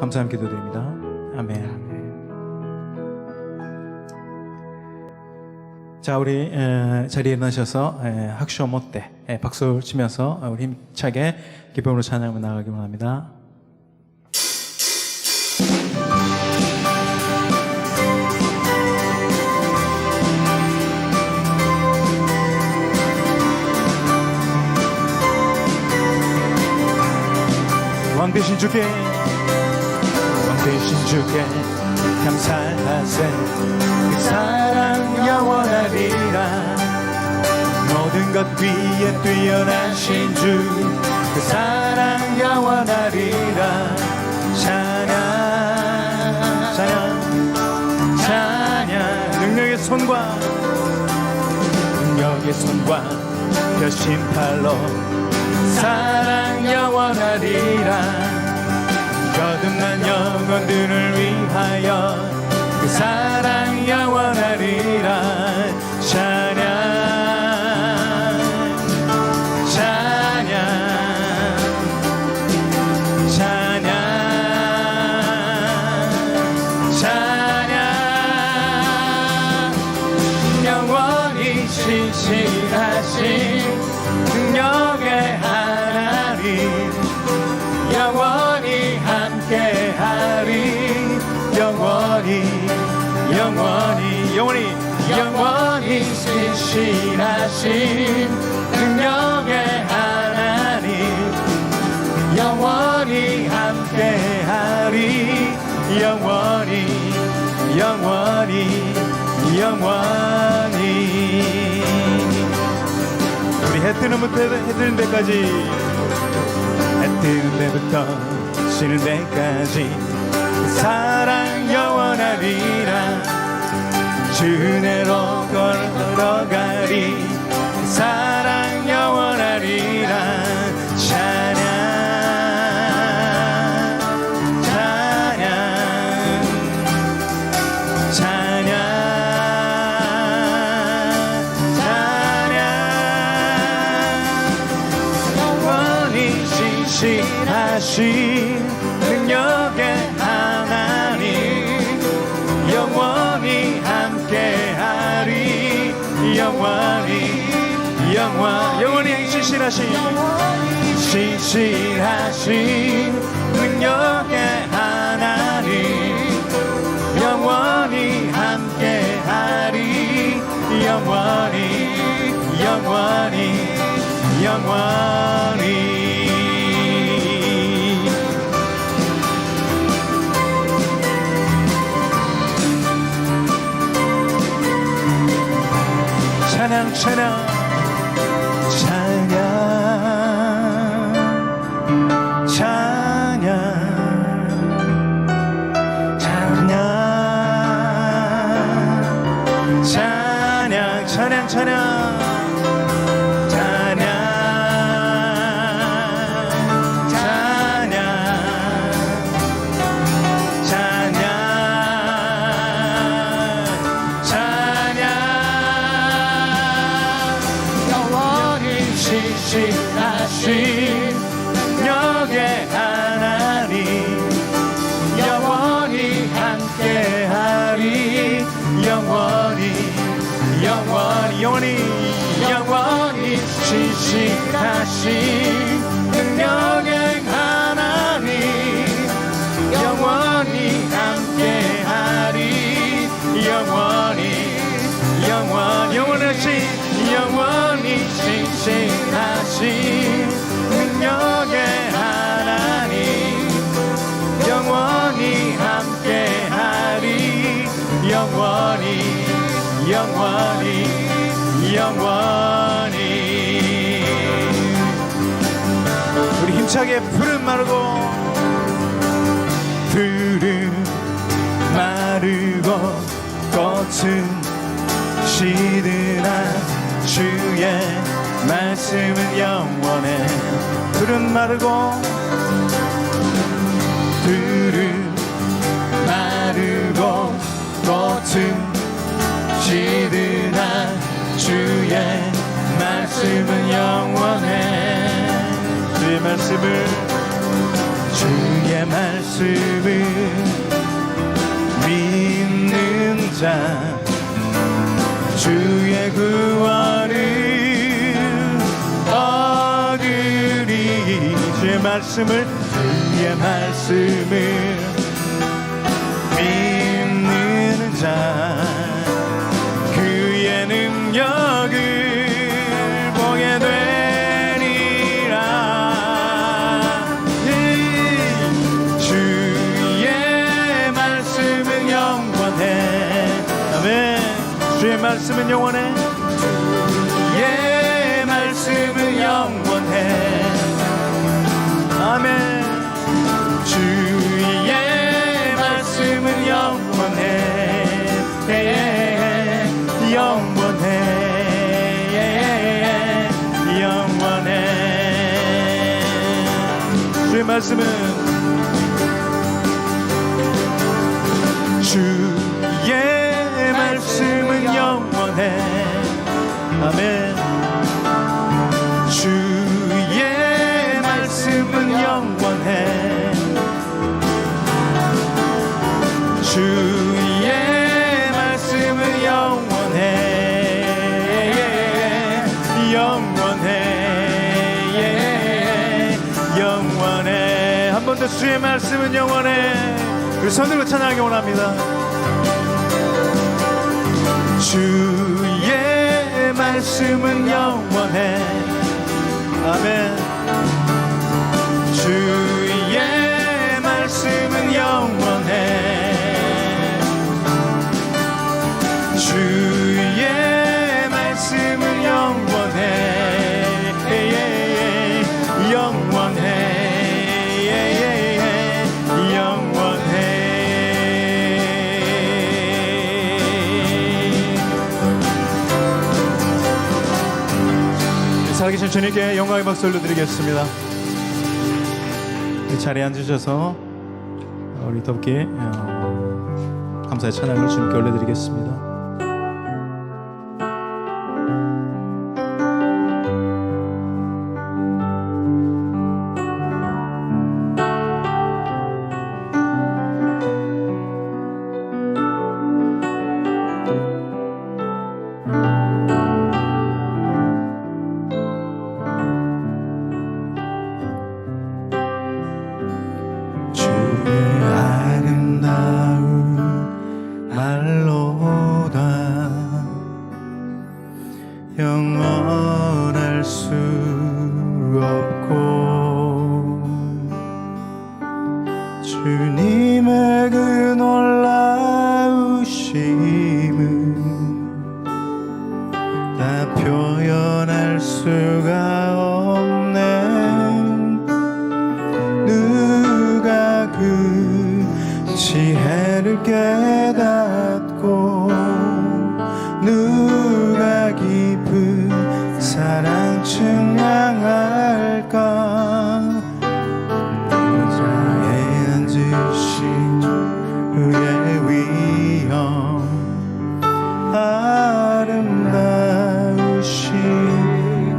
감사함 기도드립니다. 아멘. 자, 우리 자리에 일어나셔서 학쇼 못대 박수 치면서 우리 힘차게 기쁨으로 찬양하며 나아가기 원합니다. 왕 되신 주께 감사하세. 그 사랑 영원하리라. 모든 것 위에 뛰어나신 주 그 사랑 영원하리라. 찬양 능력의 손과 펴신 팔로 사랑 영원하리라. 거듭난 영혼들을 위하여 그 사랑 영원하리라. 찬양 영원히 신실하신 능력의 하나님 영원히 함께하리. 영원히 신실하신 능력의 하나님 영원히 함께하리. 영원히 우리 해 뜨는 데까지 해 뜨는 데부터 지는 데까지 사랑 영원하리라. 주 은혜로 걸어가리. 사랑 영원하리라. 영원히 신실하신 능력의 하나님 영원히 함께하리. 영원히 신실하신 능력의 하나님 영원히 함께하리. 영원히 찬양 신실하신 능력의 하나님 영원히 함께하리. 영원히 신실하신 능력의 하나님 영원히 함께하리. 영원히 신실하신 능력의 하나님 영원히 함께하리. 우리 힘차게 푸른 마르고 꽃은 시드나 주의 말씀은 영원해. 푸른 마르고 꽃은 시드나 주의 말씀은 영원해. 주의 말씀을 주의 주의 말씀을 믿는 자 주의 구원을 얻으리. 주의 말씀을 믿는 자 그의 능력을 보게 되리라. 주의 말씀은 영원해. 아멘. 주의 말씀은 영원해. 주의 말씀은 영원해. 아멘. 주의 말씀은 영원해. 영원해. 영원해. 주의 말씀은 영원해. 아멘. 주의 말씀은 영원해. 주의 말씀은 영원해. 영원해. 영원해. 한 번 더 주의 말씀은 영원해. 우리 손 들고 찬양하기 원합니다. 주의 말씀은 영원해. 아멘. 주의 말씀은 영원해. 주의 말씀은 영원해. 영원해. 영원해. 살아계신 주님께 영광의 박수 올려드리겠습니다. 이 자리에 앉으셔서 우리 덥게 감사의 찬양을 주님께 올려드리겠습니다. 영원할 수 없고 주님의 그 놀라우심은 다 표현할 수가 없네. 누가 그 지혜를 깨닫고 누가 깊은 사랑 증명할까. 의자에 앉으신 주의 위엄 아름다우신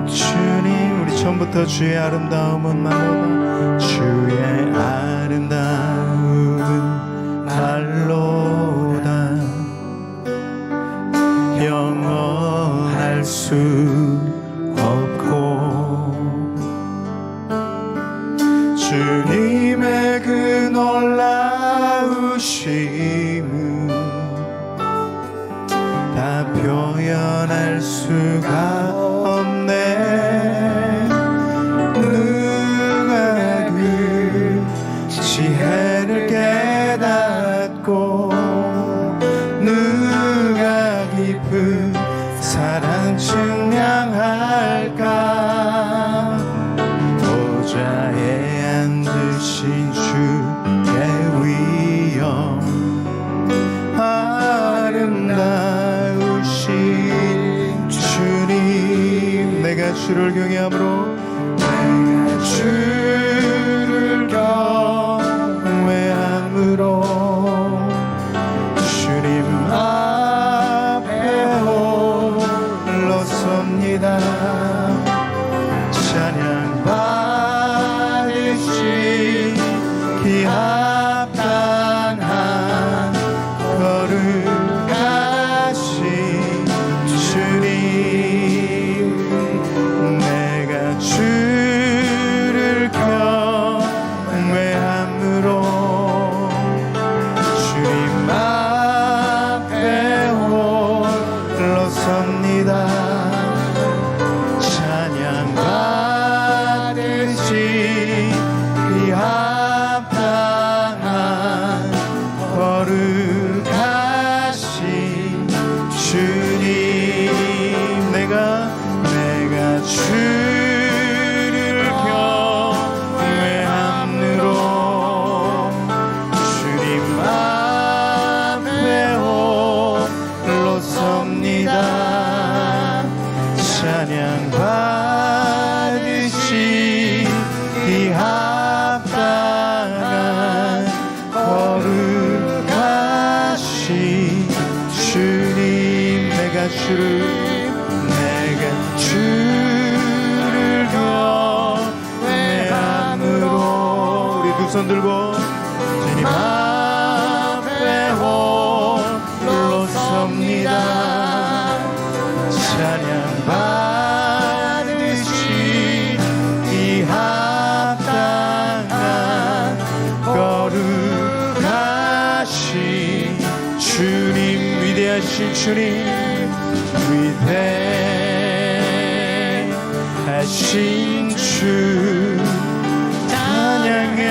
주님. 우리 처음부터 주의 아름다움은 말로다. 주의 아름다움은 말로다. 영원할 수 없고 주님의 그 놀라우심은 다 표현할 수가 없네. 누가 그 지혜를 깨닫고 누가 깊은 사랑 증명할까. 보좌에 앉으신 주의 위엄 아름다우신 주님. 내가 주를 경외함으로 내가 주를 경외함으로 주를 내게 주를 경외함으로 우리 두 손 들고 주님 앞에 홀로 섭니다. 찬양 받으시기 합당한 거룩하신 주님, 위대하신 주님, 위대하신 주, 찬양의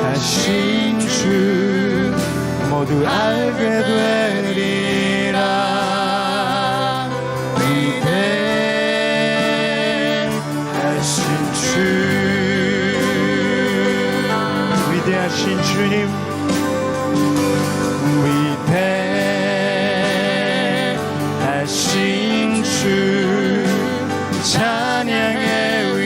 위대하신 주, 모두 알게 되리라. 위대하신 주, 위대하신 주님, 위대하신 주, 찬양의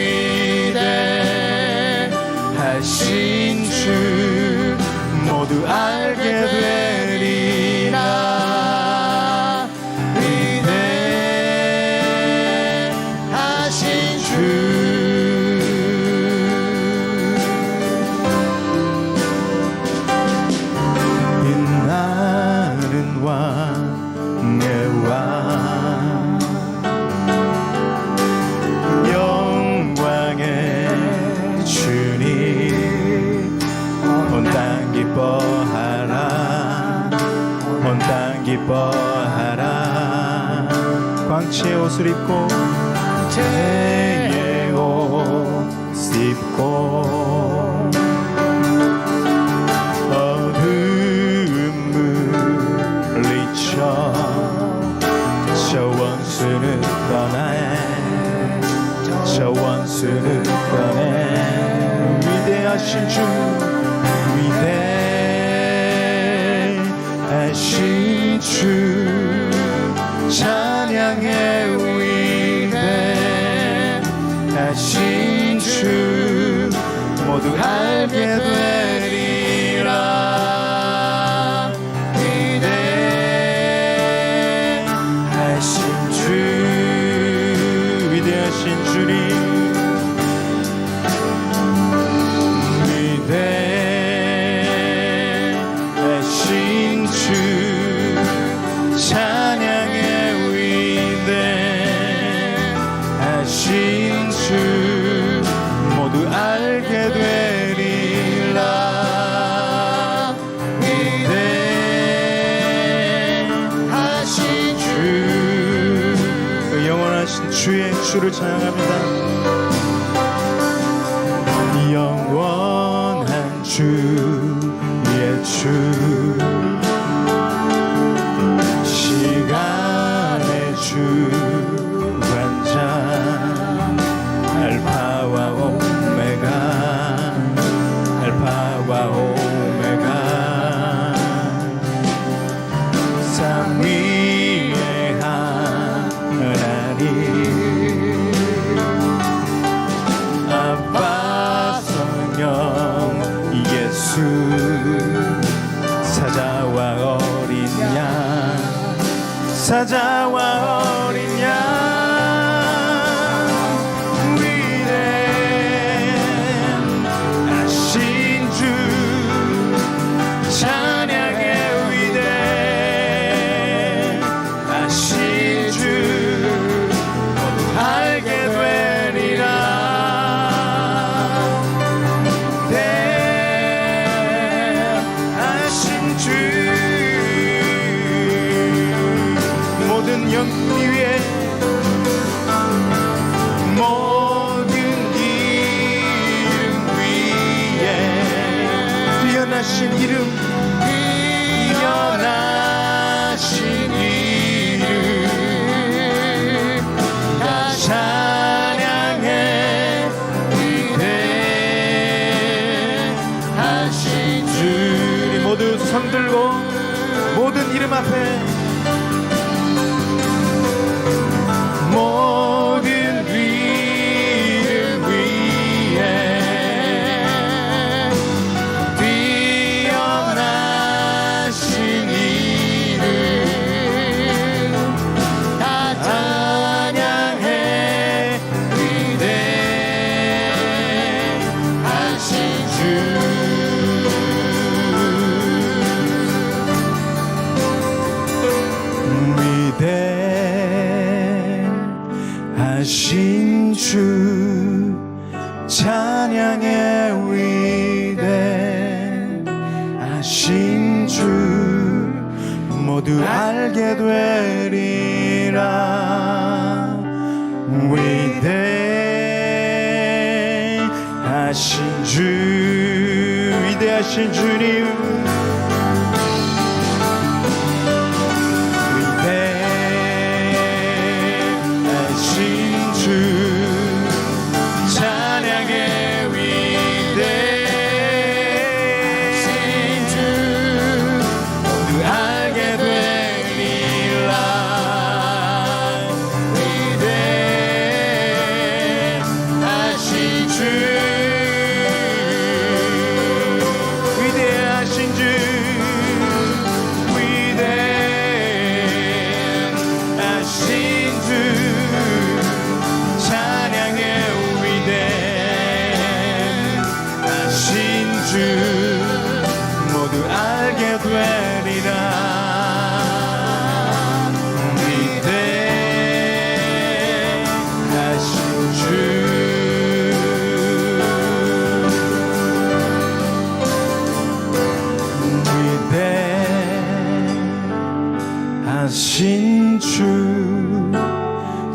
위대하신 주, 모두 알게 되리라. 위대하신 주, 빛나는 왕의 왕, 영광의 주님, 온 땅 기뻐하라, 온 땅 기뻐하라. 광채의 옷을 입고 태의 옷 입고 어둠 물리쳐 저 원수는 떠나해, 저 원수는 떠내. 위대하신 주, 위대하신 주, 찬양의 위대하신 주, 모두 알게 되리라. 위대하신 주, 위대하신 주님, 위대하신 주, 찬양의 위대하신 주, 모두 알게 되리라. 위대하신 주, 그 영원하신 주의 주를 찬양합니다. 영원한 주의 주, 시간의 주 관장, 알파와 오메가, 알파와 오메가, 삼위의 하나님, 아빠 성령 예수, 사자와 어린 양, 사자와 어린 양, 위대하신 주, 찬양의 위대하신 주, 모두 알게 되리라. 위대하신 주, 모든 영광 위에, 모든 이름 위에, 뛰어나신 이름, 뛰어나신 이름, 다 찬양해. 위대하신 주, 모두 손 들고 모든 이름 앞에, 모든 이름 위에, 뛰어나신 이름, 위대하신 주님, 위대하신 주, 찬양의 위대하신 주, 모두 알게 되리라. 위대하신 주, 위대하신 주, 위대하신 주, 찬양의 위대하신 주, 모두 알게 되리라. 위대하신 주, 위대하신 주,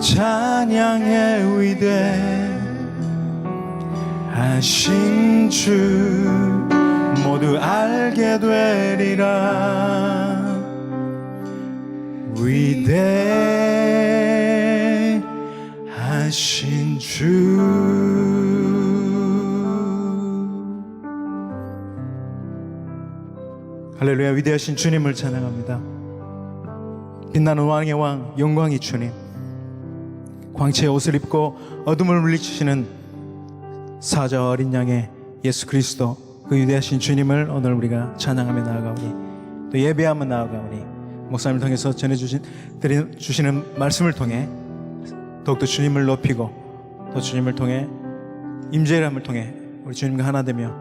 찬양의 위대하신 주, 모두 알게 되리라. 위대하신 주. 할렐루야. 위대하신 주님을 찬양합니다. 빛나는 왕의 왕, 영광이 주님, 광채의 옷을 입고 어둠을 물리치시는 사자 어린 양의 예수 그리스도, 그 위대하신 주님을 오늘 우리가 찬양하며 나아가오니, 또 예배하며 나아가오니, 목사님을 통해서 전해주시는 말씀을 통해 더욱더 주님을 높이고, 또 주님을 통해 임재함을 통해 우리 주님과 하나 되며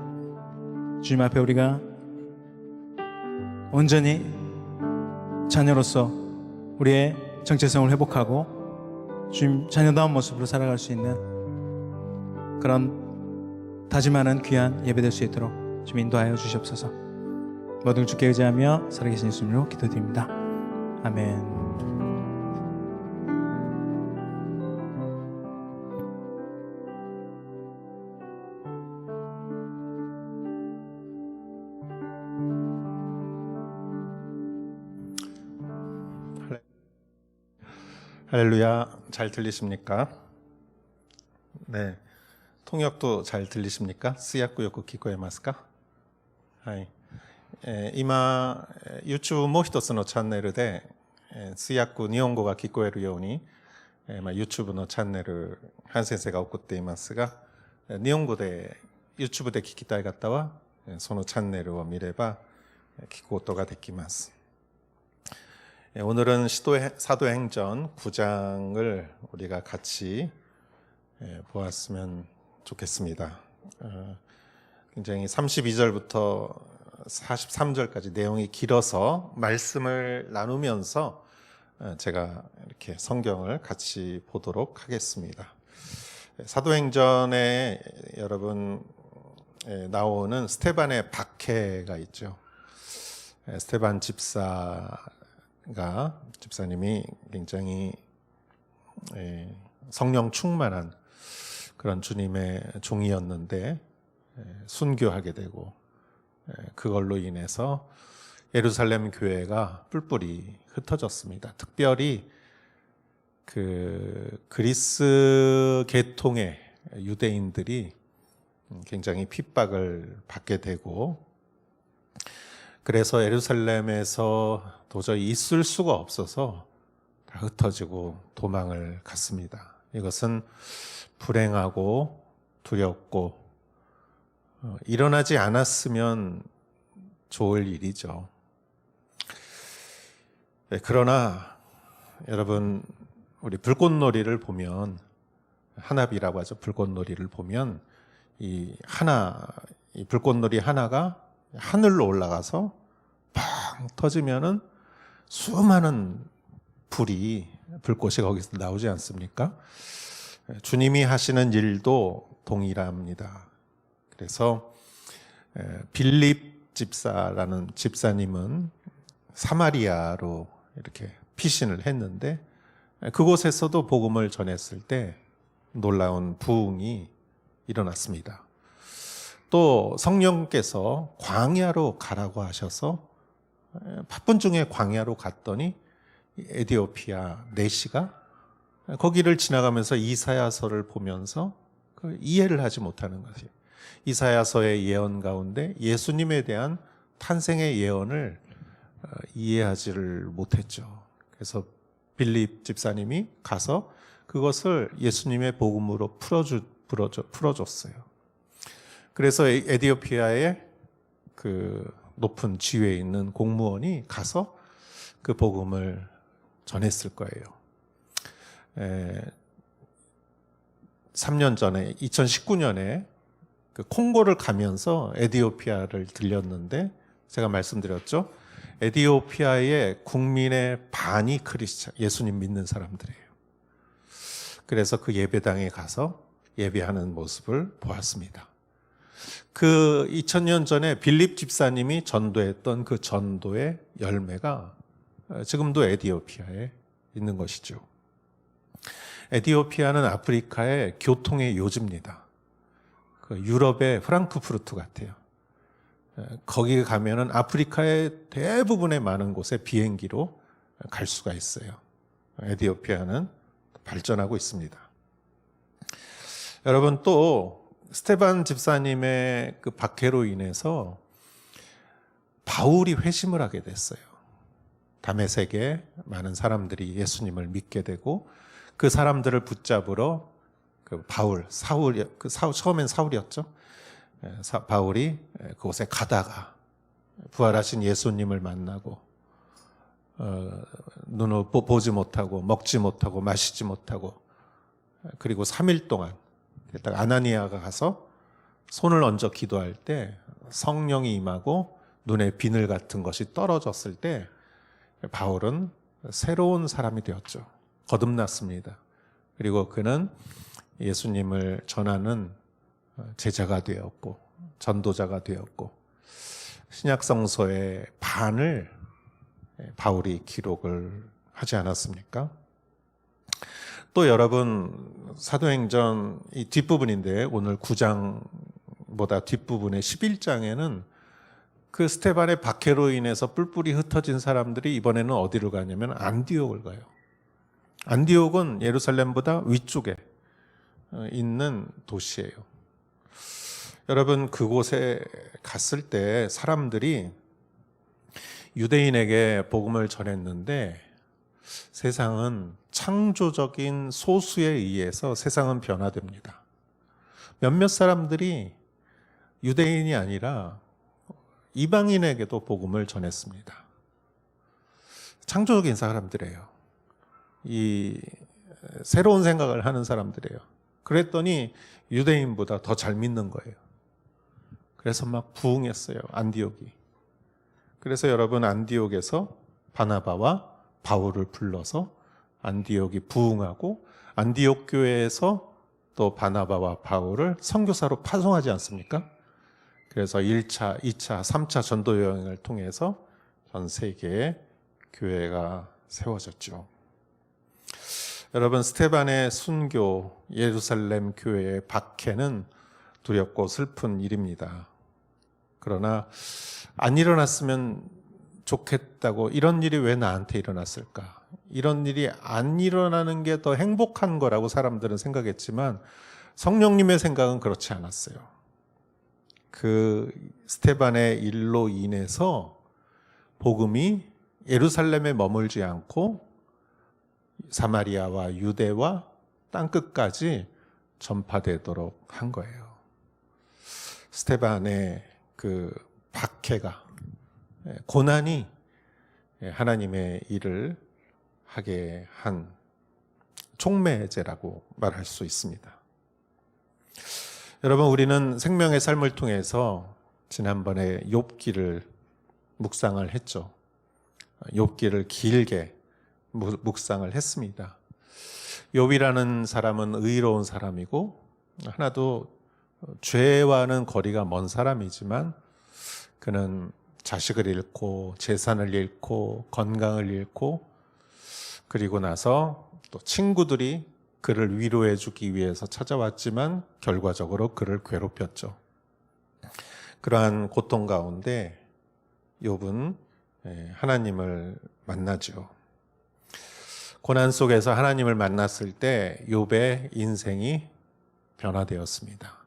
주님 앞에 우리가 온전히 자녀로서 우리의 정체성을 회복하고 주님 자녀다운 모습으로 살아갈 수 있는 그런 다짐하는 귀한 예배될 수 있도록 주님 인도하여 주시옵소서. 모든 주께 의지하며 살아계신 예수님으로 기도드립니다. 아멘. 할렐루야. 잘 들리십니까? 네. 통역도 잘 들리십니까? 通訳よく聞こえますか？はい。今、YouTube もう一つのチャンネルで、通訳日本語が聞こえるように、YouTube のチャンネル、ハン先生が送っていますが、日本語で YouTube で聞きたい方は、そのチャンネルを見れば聞くことができます。 오늘은 사도행전 9장을 우리가 같이 보았으면 좋겠습니다. 굉장히 32절부터 43절까지 내용이 길어서 말씀을 나누면서 제가 이렇게 성경을 같이 보도록 하겠습니다. 사도행전에 여러분 나오는 스테반의 박해가 있죠. 스테반 집사님이 굉장히 성령 충만한 그런 주님의 종이었는데 순교하게 되고, 그걸로 인해서 예루살렘 교회가 뿔뿔이 흩어졌습니다. 특별히 그 그리스 계통의 유대인들이 굉장히 핍박을 받게 되고, 그래서 예루살렘에서 도저히 있을 수가 없어서 다 흩어지고 도망을 갔습니다. 이것은 불행하고 두렵고 일어나지 않았으면 좋을 일이죠. 네, 그러나 여러분, 우리 불꽃놀이를 보면, 하나비라고 하죠. 불꽃놀이를 보면 이 불꽃놀이 하나가 하늘로 올라가서 팡 터지면은 수많은 불꽃이 거기서 나오지 않습니까? 주님이 하시는 일도 동일합니다. 그래서 빌립 집사라는 집사님은 사마리아로 이렇게 피신을 했는데, 그곳에서도 복음을 전했을 때 놀라운 부흥이 일어났습니다. 또 성령께서 광야로 가라고 하셔서 바쁜 중에 광야로 갔더니 에디오피아 내시가 거기를 지나가면서 이사야서를 보면서 그 이해를 하지 못하는 것이, 이사야서의 예언 가운데 예수님에 대한 탄생의 예언을 이해하지를 못했죠. 그래서 빌립 집사님이 가서 그것을 예수님의 복음으로 풀어줬어요. 그래서 에디오피아의 그 높은 지위에 있는 공무원이 가서 그 복음을 전했을 거예요. 3년 전에 2019년에 그 콩고를 가면서 에디오피아를 들렸는데 제가 말씀드렸죠. 에디오피아의 국민의 반이 크리스찬, 예수님 믿는 사람들이에요. 그래서 그 예배당에 가서 예배하는 모습을 보았습니다. 그 2000년 전에 빌립 집사님이 전도했던 그 전도의 열매가 지금도 에디오피아에 있는 것이죠. 에디오피아는 아프리카의 교통의 요지입니다. 그 유럽의 프랑크푸르트 같아요. 거기 가면은 아프리카의 대부분의 많은 곳에 비행기로 갈 수가 있어요. 에디오피아는 발전하고 있습니다. 여러분, 또 스테반 집사님의 그 박해로 인해서 바울이 회심을 하게 됐어요. 다메섹에 많은 사람들이 예수님을 믿게 되고 그 사람들을 붙잡으러 그 처음엔 사울이었죠. 바울이 그곳에 가다가 부활하신 예수님을 만나고 눈을 보지 못하고 먹지 못하고 마시지 못하고 그리고 3일 동안 아나니아가 가서 손을 얹어 기도할 때 성령이 임하고 눈에 비늘 같은 것이 떨어졌을 때 바울은 새로운 사람이 되었죠. 거듭났습니다. 그리고 그는 예수님을 전하는 제자가 되었고 전도자가 되었고 신약성서의 반을 바울이 기록을 하지 않았습니까? 또 여러분, 사도행전 이 뒷부분인데 오늘 9장보다 뒷부분의 11장에는 그 스테반의 박해로 인해서 뿔뿔이 흩어진 사람들이 이번에는 어디로 가냐면 안디옥을 가요. 안디옥은 예루살렘보다 위쪽에 있는 도시예요. 여러분, 그곳에 갔을 때 사람들이 유대인에게 복음을 전했는데 세상은 창조적인 소수에 의해서 세상은 변화됩니다. 몇몇 사람들이 유대인이 아니라 이방인에게도 복음을 전했습니다. 창조적인 사람들이에요. 이 새로운 생각을 하는 사람들이에요. 그랬더니 유대인보다 더 잘 믿는 거예요. 그래서 막 부흥했어요, 안디옥이. 그래서 여러분, 안디옥에서 바나바와 바울을 불러서 안디옥이 부흥하고 안디옥 교회에서 또 바나바와 바울을 선교사로 파송하지 않습니까? 그래서 1차, 2차, 3차 전도 여행을 통해서 전 세계에 교회가 세워졌죠. 여러분, 스테반의 순교, 예루살렘 교회의 박해는 두렵고 슬픈 일입니다. 그러나 안 일어났으면 좋겠다고, 이런 일이 왜 나한테 일어났을까? 이런 일이 안 일어나는 게 더 행복한 거라고 사람들은 생각했지만 성령님의 생각은 그렇지 않았어요. 그 스테반의 일로 인해서 복음이 예루살렘에 머물지 않고 사마리아와 유대와 땅끝까지 전파되도록 한 거예요. 스테반의 그 박해가, 고난이 하나님의 일을 하게 한 촉매제라고 말할 수 있습니다. 여러분, 우리는 생명의 삶을 통해서 지난번에 욥기를 묵상을 했죠. 욥기를 길게 묵상을 했습니다. 욥이라는 사람은 의로운 사람이고 하나도 죄와는 거리가 먼 사람이지만 그는 자식을 잃고 재산을 잃고 건강을 잃고 그리고 나서 또 친구들이 그를 위로해 주기 위해서 찾아왔지만 결과적으로 그를 괴롭혔죠. 그러한 고통 가운데 욥은 하나님을 만나죠. 고난 속에서 하나님을 만났을 때 욥의 인생이 변화되었습니다.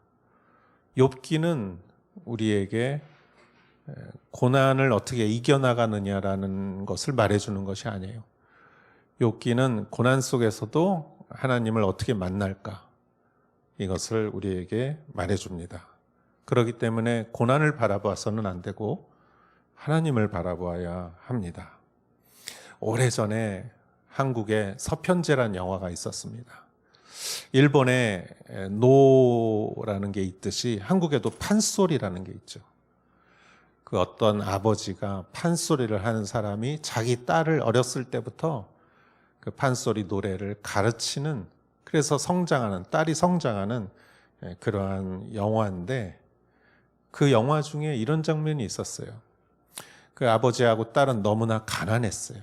욥기는 우리에게 고난을 어떻게 이겨나가느냐라는 것을 말해주는 것이 아니에요. 욥기는 고난 속에서도 하나님을 어떻게 만날까, 이것을 우리에게 말해줍니다. 그렇기 때문에 고난을 바라봐서는 안 되고 하나님을 바라보아야 합니다. 오래전에 한국에 서편제라는 영화가 있었습니다. 일본에 노라는 게 있듯이 한국에도 판소리라는 게 있죠. 그 어떤 아버지가 판소리를 하는 사람이 자기 딸을 어렸을 때부터 그 판소리 노래를 가르치는, 그래서 성장하는, 딸이 성장하는 그러한 영화인데, 그 영화 중에 이런 장면이 있었어요. 그 아버지하고 딸은 너무나 가난했어요.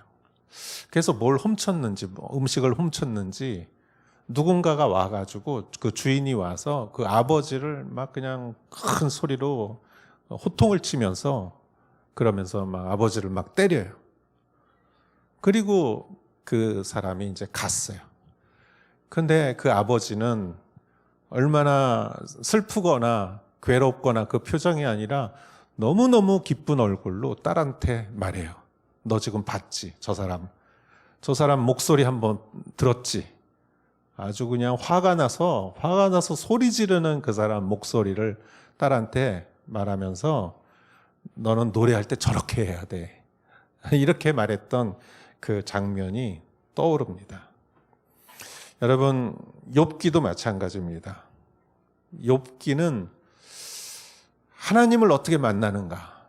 그래서 뭘 훔쳤는지, 음식을 훔쳤는지 누군가가 와가지고, 그 주인이 와서 그 아버지를 막 그냥 큰 소리로 호통을 치면서, 그러면서 막 아버지를 막 때려요. 그리고 그 사람이 이제 갔어요. 근데 그 아버지는 얼마나 슬프거나 괴롭거나 그 표정이 아니라 너무너무 기쁜 얼굴로 딸한테 말해요. 너 지금 봤지? 저 사람 목소리 한번 들었지? 아주 그냥 화가 나서 소리 지르는 그 사람 목소리를 딸한테 말하면서, 너는 노래할 때 저렇게 해야 돼. 이렇게 말했던 그 장면이 떠오릅니다. 여러분, 욥기도 마찬가지입니다. 욥기는 하나님을 어떻게 만나는가,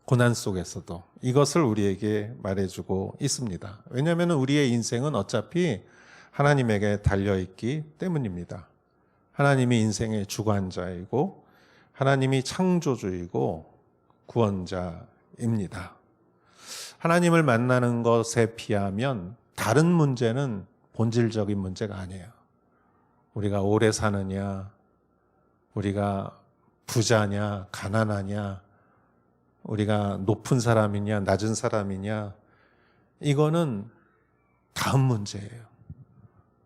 고난 속에서도 이것을 우리에게 말해주고 있습니다. 왜냐하면 우리의 인생은 어차피 하나님에게 달려있기 때문입니다. 하나님이 인생의 주관자이고 하나님이 창조주이고 구원자입니다. 하나님을 만나는 것에 비하면 다른 문제는 본질적인 문제가 아니에요. 우리가 오래 사느냐, 우리가 부자냐, 가난하냐, 우리가 높은 사람이냐, 낮은 사람이냐, 이거는 다음 문제예요.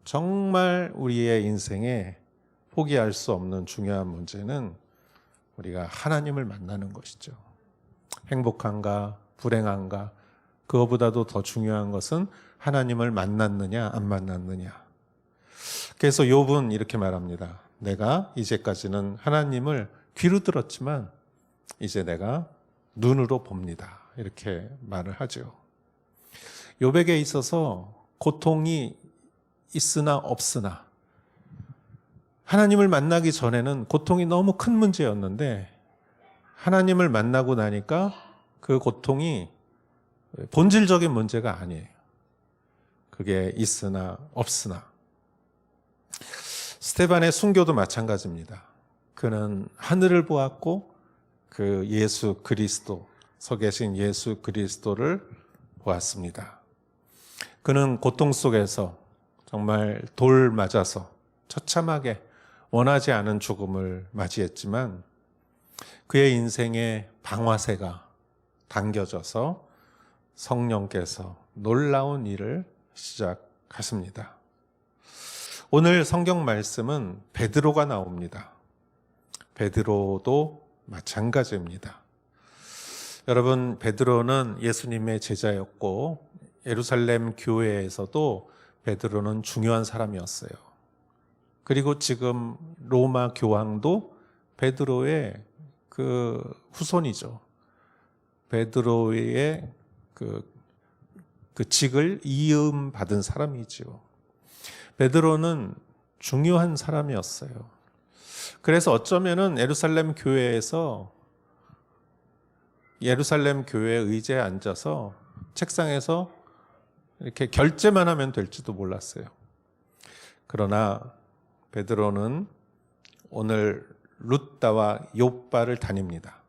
정말 우리의 인생에 포기할 수 없는 중요한 문제는 우리가 하나님을 만나는 것이죠. 행복한가, 불행한가, 그거보다도 더 중요한 것은 하나님을 만났느냐, 안 만났느냐. 그래서 욥은 이렇게 말합니다. 내가 이제까지는 하나님을 귀로 들었지만 이제 내가 눈으로 봅니다. 이렇게 말을 하죠. 욥에게 있어서 고통이 있으나 없으나, 하나님을 만나기 전에는 고통이 너무 큰 문제였는데 하나님을 만나고 나니까 그 고통이 본질적인 문제가 아니에요. 그게 있으나 없으나. 스데반의 순교도 마찬가지입니다. 그는 하늘을 보았고 그 예수 그리스도, 서 계신 예수 그리스도를 보았습니다. 그는 고통 속에서 정말 돌 맞아서 처참하게 원하지 않은 죽음을 맞이했지만 그의 인생에 방화쇠가 당겨져서 성령께서 놀라운 일을 시작하십니다. 오늘 성경 말씀은 베드로가 나옵니다. 베드로도 마찬가지입니다. 여러분, 베드로는 예수님의 제자였고 예루살렘 교회에서도 베드로는 중요한 사람이었어요. 그리고 지금 로마 교황도 베드로의 그 후손이죠. 베드로의 그 직을 이음받은 사람이죠. 베드로는 중요한 사람이었어요. 그래서 어쩌면은 예루살렘 교회에 의제에 앉아서 책상에서 이렇게 결제만 하면 될지도 몰랐어요. 그러나 베드로는 오늘 룻다와 욥바를 다닙니다.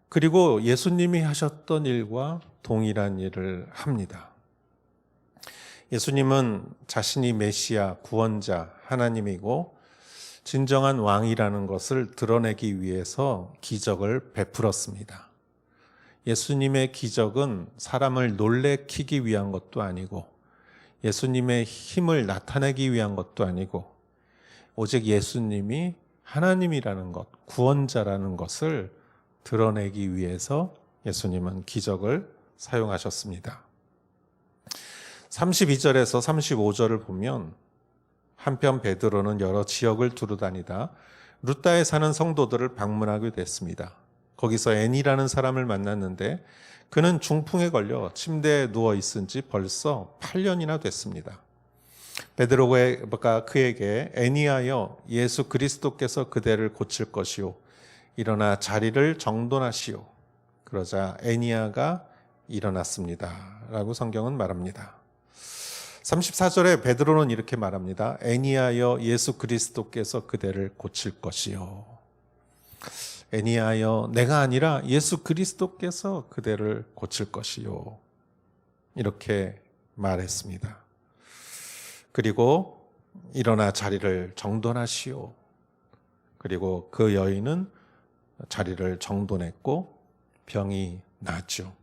그리고 예수님이 하셨던 일과 동일한 일을 합니다. 예수님은 자신이 메시아, 구원자, 하나님이고 진정한 왕이라는 것을 드러내기 위해서 기적을 베풀었습니다. 예수님의 기적은 사람을 놀래키기 위한 것도 아니고 예수님의 힘을 나타내기 위한 것도 아니고 오직 예수님이 하나님이라는 것, 구원자라는 것을 드러내기 위해서 예수님은 기적을 사용하셨습니다. 32절에서 35절을 보면 한편 베드로는 여러 지역을 두루다니다 루다에 사는 성도들을 방문하게 됐습니다. 거기서 애니라는 사람을 만났는데 그는 중풍에 걸려 침대에 누워 있은 지 벌써 8년이나 됐습니다. 베드로가 그에게 애니하여 예수 그리스도께서 그대를 고칠 것이요 일어나 자리를 정돈하시오. 그러자 애니아가 일어났습니다. 라고 성경은 말합니다. 34절에 베드로는 이렇게 말합니다. 애니하여 예수 그리스도께서 그대를 고칠 것이요. 애니하여 내가 아니라 예수 그리스도께서 그대를 고칠 것이요. 이렇게 말했습니다. 그리고 일어나 자리를 정돈하시오. 그리고 그 여인은 자리를 정돈했고 병이 나았죠.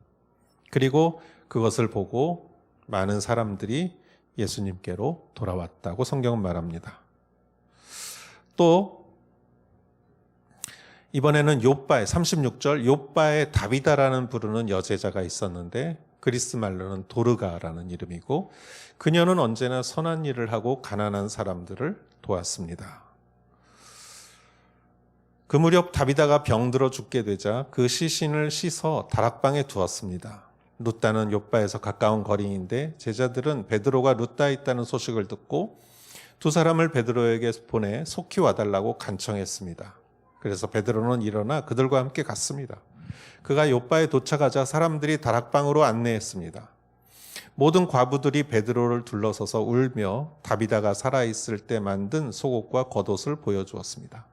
그리고 그것을 보고 많은 사람들이 예수님께로 돌아왔다고 성경은 말합니다. 또 이번에는 욥바에 36절 욥바에 다비다라는 부르는 여제자가 있었는데 그리스 말로는 도르가라는 이름이고 그녀는 언제나 선한 일을 하고 가난한 사람들을 도왔습니다. 그 무렵 다비다가 병들어 죽게 되자 그 시신을 씻어 다락방에 두었습니다. 룻다는 욥바에서 가까운 거리인데 제자들은 베드로가 룻다에 있다는 소식을 듣고 두 사람을 베드로에게 보내 속히 와달라고 간청했습니다. 그래서 베드로는 일어나 그들과 함께 갔습니다. 그가 욥바에 도착하자 사람들이 다락방으로 안내했습니다. 모든 과부들이 베드로를 둘러서서 울며 다비다가 살아있을 때 만든 속옷과 겉옷을 보여주었습니다.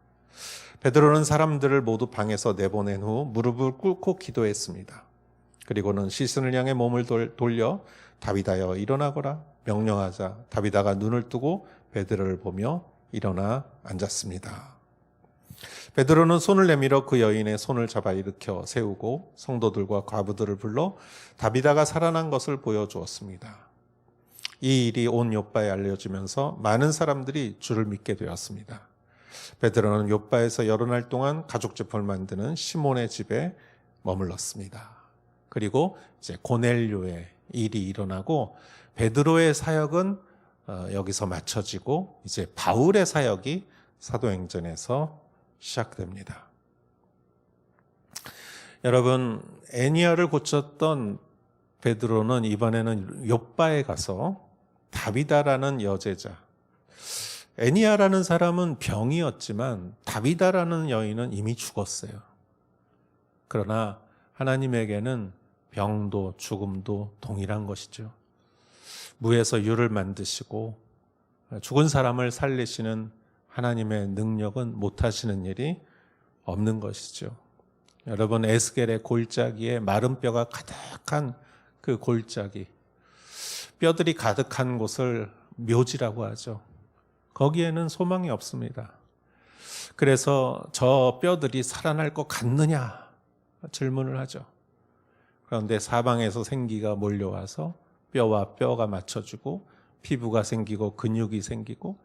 베드로는 사람들을 모두 방에서 내보낸 후 무릎을 꿇고 기도했습니다. 그리고는 시신을 향해 몸을 돌려 다비다여 일어나거라 명령하자 다비다가 눈을 뜨고 베드로를 보며 일어나 앉았습니다. 베드로는 손을 내밀어 그 여인의 손을 잡아 일으켜 세우고 성도들과 과부들을 불러 다비다가 살아난 것을 보여주었습니다. 이 일이 온 욥바에 알려지면서 많은 사람들이 주를 믿게 되었습니다. 베드로는 욥바에서 여러 날 동안 가죽 제품을 만드는 시몬의 집에 머물렀습니다. 그리고 이제 고넬료의 일이 일어나고 베드로의 사역은 여기서 마쳐지고 이제 바울의 사역이 사도행전에서 시작됩니다. 여러분, 애니아를 고쳤던 베드로는 이번에는 욥바에 가서 다비다라는 여제자, 애니아라는 사람은 병이었지만 다비다라는 여인은 이미 죽었어요. 그러나 하나님에게는 병도 죽음도 동일한 것이죠. 무에서 유를 만드시고 죽은 사람을 살리시는 하나님의 능력은 못하시는 일이 없는 것이죠. 여러분, 에스겔의 골짜기에 마른 뼈가 가득한 그 골짜기, 뼈들이 가득한 곳을 묘지라고 하죠. 거기에는 소망이 없습니다. 그래서 저 뼈들이 살아날 것 같느냐 질문을 하죠. 그런데 사방에서 생기가 몰려와서 뼈와 뼈가 맞춰지고 피부가 생기고 근육이 생기고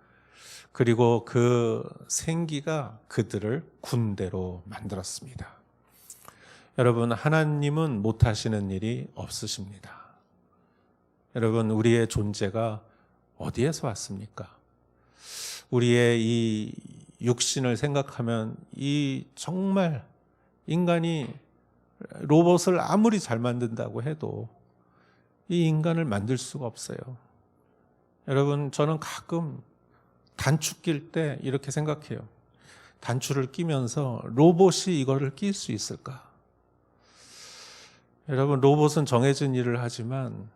그리고 그 생기가 그들을 군대로 만들었습니다. 여러분, 하나님은 못하시는 일이 없으십니다. 여러분, 우리의 존재가 어디에서 왔습니까? 우리의 이 육신을 생각하면 이 정말 인간이 로봇을 아무리 잘 만든다고 해도 이 인간을 만들 수가 없어요. 여러분, 저는 가끔 단추 낄 때 이렇게 생각해요. 단추를 끼면서 로봇이 이거를 낄 수 있을까? 여러분, 로봇은 정해진 일을 하지만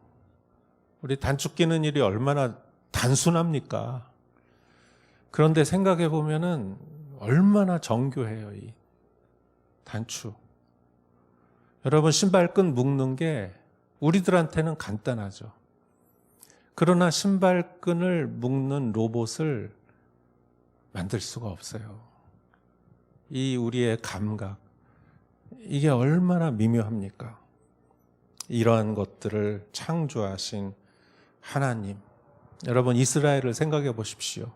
우리 단추 끼는 일이 얼마나 단순합니까? 그런데 생각해 보면은 얼마나 정교해요, 이 단추. 여러분, 신발끈 묶는 게 우리들한테는 간단하죠. 그러나 신발끈을 묶는 로봇을 만들 수가 없어요. 이 우리의 감각, 이게 얼마나 미묘합니까? 이러한 것들을 창조하신 하나님. 여러분, 이스라엘을 생각해 보십시오.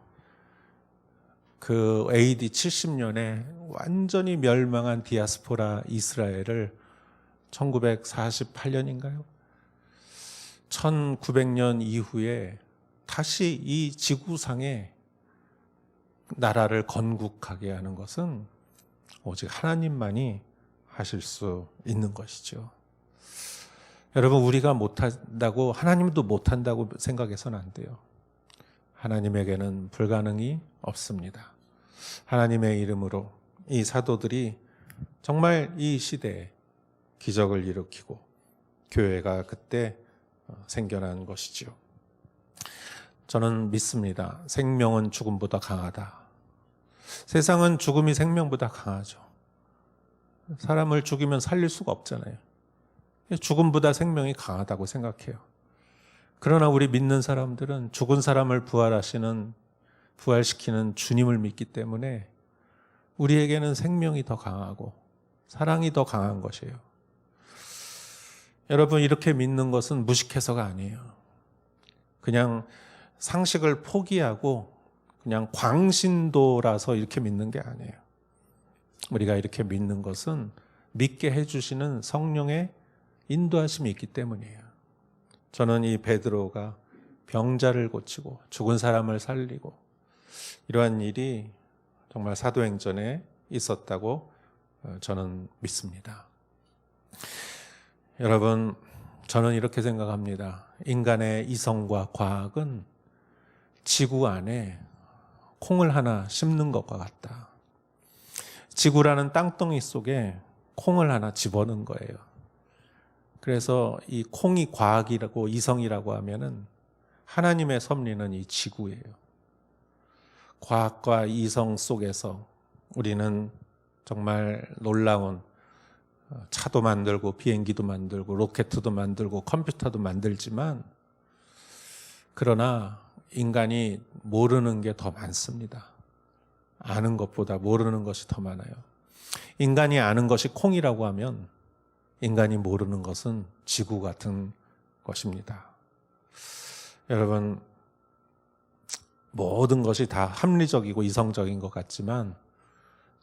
그 AD 70년에 완전히 멸망한 디아스포라 이스라엘을 1948년인가요? 1900년 이후에 다시 이 지구상에 나라를 건국하게 하는 것은 오직 하나님만이 하실 수 있는 것이죠. 여러분, 우리가 못한다고, 하나님도 못한다고 생각해서는 안 돼요. 하나님에게는 불가능이 없습니다. 하나님의 이름으로 이 사도들이 정말 이 시대에 기적을 일으키고 교회가 그때 생겨난 것이지요. 저는 믿습니다. 생명은 죽음보다 강하다. 세상은 죽음이 생명보다 강하죠. 사람을 죽이면 살릴 수가 없잖아요. 죽음보다 생명이 강하다고 생각해요. 그러나 우리 믿는 사람들은 죽은 사람을 부활시키는 주님을 믿기 때문에 우리에게는 생명이 더 강하고 사랑이 더 강한 것이에요. 여러분, 이렇게 믿는 것은 무식해서가 아니에요. 그냥 상식을 포기하고 그냥 광신도라서 이렇게 믿는 게 아니에요. 우리가 이렇게 믿는 것은 믿게 해주시는 성령의 인도하심이 있기 때문이에요. 저는 이 베드로가 병자를 고치고 죽은 사람을 살리고 이러한 일이 정말 사도행전에 있었다고 저는 믿습니다. 여러분, 저는 이렇게 생각합니다. 인간의 이성과 과학은 지구 안에 콩을 하나 심는 것과 같다. 지구라는 땅덩이 속에 콩을 하나 집어넣은 거예요. 그래서 이 콩이 과학이라고 이성이라고 하면은 하나님의 섭리는 이 지구예요. 과학과 이성 속에서 우리는 정말 놀라운 차도 만들고 비행기도 만들고 로켓도 만들고 컴퓨터도 만들지만 그러나 인간이 모르는 게 더 많습니다. 아는 것보다 모르는 것이 더 많아요. 인간이 아는 것이 콩이라고 하면 인간이 모르는 것은 지구 같은 것입니다. 여러분, 모든 것이 다 합리적이고 이성적인 것 같지만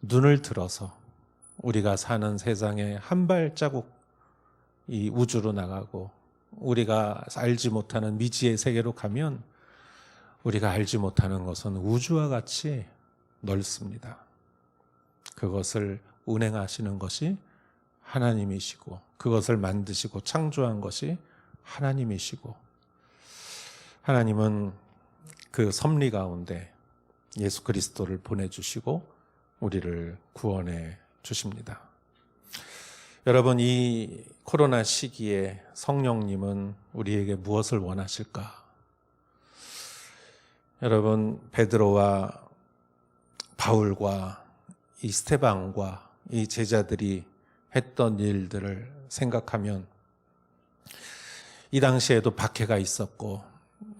눈을 들어서 우리가 사는 세상에 한 발자국 이 우주로 나가고 우리가 알지 못하는 미지의 세계로 가면 우리가 알지 못하는 것은 우주와 같이 넓습니다. 그것을 운행하시는 것이 하나님이시고 그것을 만드시고 창조한 것이 하나님이시고 하나님은 그 섭리 가운데 예수 그리스도를 보내주시고 우리를 구원해 주십니다. 여러분, 이 코로나 시기에 성령님은 우리에게 무엇을 원하실까? 여러분, 베드로와 바울과 이 스데반과 이 제자들이 했던 일들을 생각하면 이 당시에도 박해가 있었고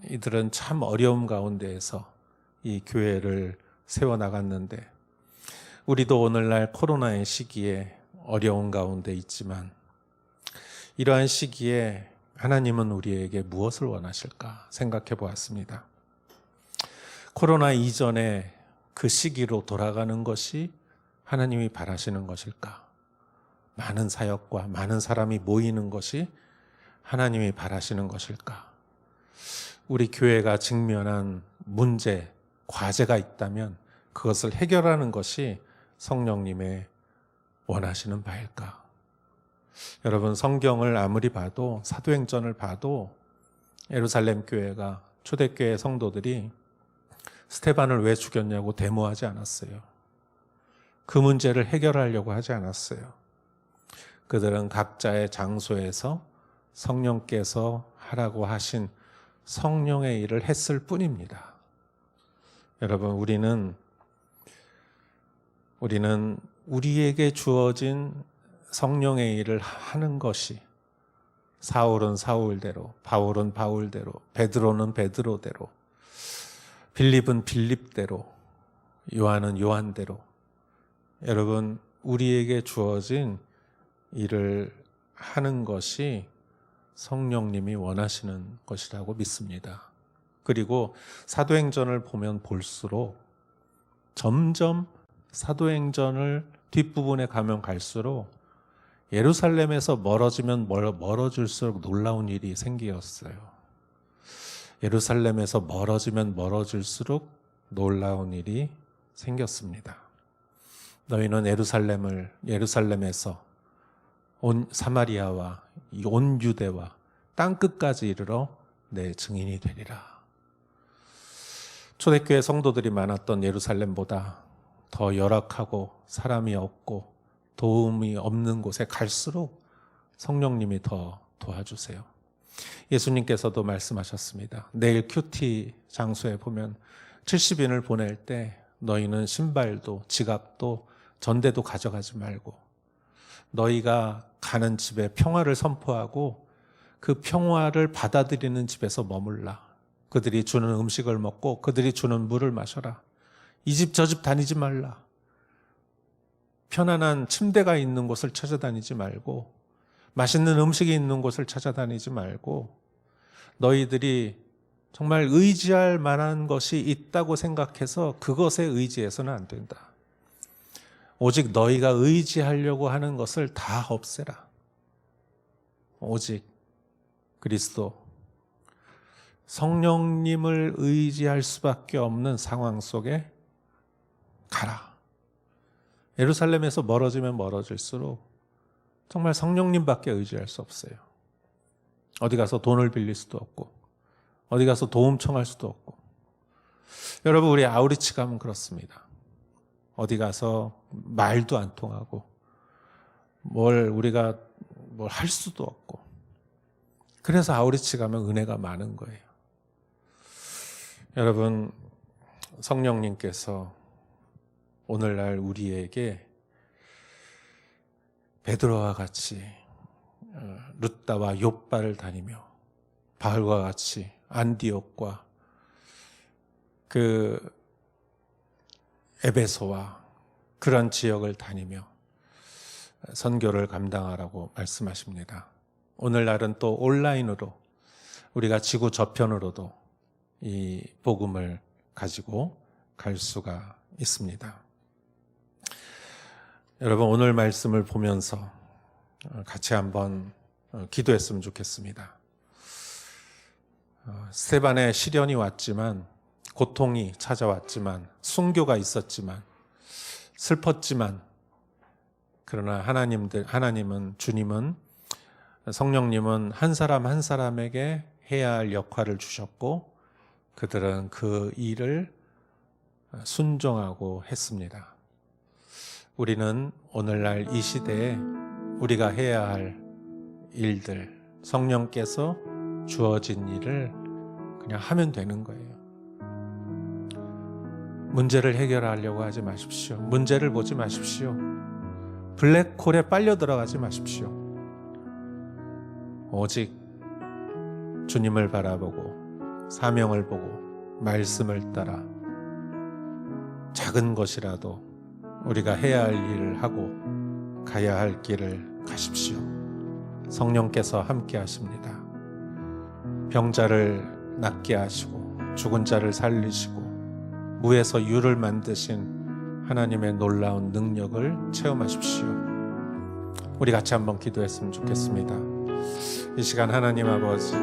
이들은 참 어려움 가운데에서 이 교회를 세워나갔는데 우리도 오늘날 코로나의 시기에 어려운 가운데 있지만 이러한 시기에 하나님은 우리에게 무엇을 원하실까 생각해 보았습니다. 코로나 이전에 그 시기로 돌아가는 것이 하나님이 바라시는 것일까? 많은 사역과 많은 사람이 모이는 것이 하나님이 바라시는 것일까? 우리 교회가 직면한 문제, 과제가 있다면 그것을 해결하는 것이 성령님의 원하시는 바일까? 여러분, 성경을 아무리 봐도 사도행전을 봐도 예루살렘 교회가 초대교회 성도들이 스데반을 왜 죽였냐고 데모하지 않았어요. 그 문제를 해결하려고 하지 않았어요. 그들은 각자의 장소에서 성령께서 하라고 하신 성령의 일을 했을 뿐입니다. 여러분, 우리는 우리에게 주어진 성령의 일을 하는 것이 사울은 사울대로, 바울은 바울대로, 베드로는 베드로대로, 빌립은 빌립대로 요한은 요한대로 여러분 우리에게 주어진 일을 하는 것이 성령님이 원하시는 것이라고 믿습니다. 그리고 사도행전을 보면 볼수록 점점 사도행전을 뒷부분에 가면 갈수록 예루살렘에서 멀어지면 멀어질수록 놀라운 일이 생기었어요. 예루살렘에서 멀어지면 멀어질수록 놀라운 일이 생겼습니다. 너희는 예루살렘에서 온 사마리아와 온 유대와 땅끝까지 이르러 내 증인이 되리라. 초대교회 성도들이 많았던 예루살렘보다 더 열악하고 사람이 없고 도움이 없는 곳에 갈수록 성령님이 더 도와주세요. 예수님께서도 말씀하셨습니다. 내일 큐티 장소에 보면 70인을 보낼 때 너희는 신발도 지갑도 전대도 가져가지 말고 너희가 가는 집에 평화를 선포하고 그 평화를 받아들이는 집에서 머물라. 그들이 주는 음식을 먹고 그들이 주는 물을 마셔라. 이 집 저 집 다니지 말라. 편안한 침대가 있는 곳을 찾아다니지 말고 맛있는 음식이 있는 곳을 찾아다니지 말고 너희들이 정말 의지할 만한 것이 있다고 생각해서 그것에 의지해서는 안 된다. 오직 너희가 의지하려고 하는 것을 다 없애라. 오직 그리스도, 성령님을 의지할 수밖에 없는 상황 속에 가라. 예루살렘에서 멀어지면 멀어질수록 정말 성령님밖에 의지할 수 없어요. 어디 가서 돈을 빌릴 수도 없고 어디 가서 도움 청할 수도 없고. 여러분 우리 아우리치 가면 그렇습니다. 어디 가서 말도 안 통하고 우리가 뭘 할 수도 없고. 그래서 아우리치 가면 은혜가 많은 거예요. 여러분 성령님께서 오늘날 우리에게 베드로와 같이 룻다와 욥바를 다니며 바울과 같이 안디옥과 그 에베소와 그런 지역을 다니며 선교를 감당하라고 말씀하십니다. 오늘날은 또 온라인으로 우리가 지구 저편으로도 이 복음을 가지고 갈 수가 있습니다. 여러분 오늘 말씀을 보면서 같이 한번 기도했으면 좋겠습니다. 스데반의 시련이 왔지만 고통이 찾아왔지만 순교가 있었지만 슬펐지만 그러나 하나님은 주님은 성령님은 한 사람 한 사람에게 해야 할 역할을 주셨고 그들은 그 일을 순종하고 했습니다. 우리는 오늘날 이 시대에 우리가 해야 할 일들, 성령께서 주어진 일을 그냥 하면 되는 거예요. 문제를 해결하려고 하지 마십시오. 문제를 보지 마십시오. 블랙홀에 빨려 들어가지 마십시오. 오직 주님을 바라보고 사명을 보고 말씀을 따라 작은 것이라도 우리가 해야 할 일을 하고 가야 할 길을 가십시오. 성령께서 함께 하십니다. 병자를 낫게 하시고 죽은 자를 살리시고 무에서 유를 만드신 하나님의 놀라운 능력을 체험하십시오. 우리 같이 한번 기도했으면 좋겠습니다. 이 시간 하나님 아버지,